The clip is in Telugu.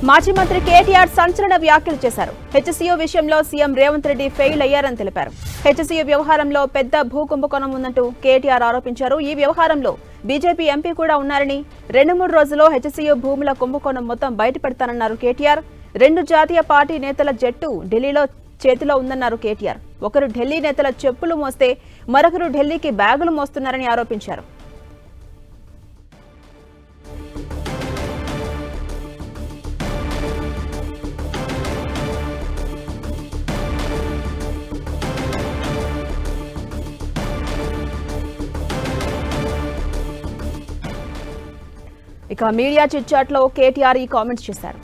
మాజీ మంత్రి కేటీఆర్ సంచలన వ్యాఖ్యలు చేశారు. హెచ్సీయూ విషయంలో సీఎం రేవంత్ రెడ్డి ఫెయిల్ అయ్యారని తెలిపారు. హెచ్సీయూ వ్యవహారంలో పెద్ద భూ కుంభకోణం ఉందంటూ కేటీఆర్ ఆరోపించారు. ఈ వ్యవహారంలో బీజేపీ ఎంపీ కూడా ఉన్నారని, 2-3 రోజుల్లో హెచ్సీయూ భూముల కుంభకోణం మొత్తం బయటపెడతానన్నారు కేటీఆర్. 2 జాతీయ పార్టీ నేతల జట్టు ఢిల్లీలో చేతిలో ఉందన్నారు కేటీఆర్. ఒకరు ఢిల్లీ నేతల చెప్పులు మోస్తే మరొకరు ఢిల్లీకి బ్యాగులు మోస్తున్నారని ఆరోపించారు. ఇక మీడియా చిట్ చాట్ లో కేటీఆర్ ఈ కామెంట్స్ చేశారు.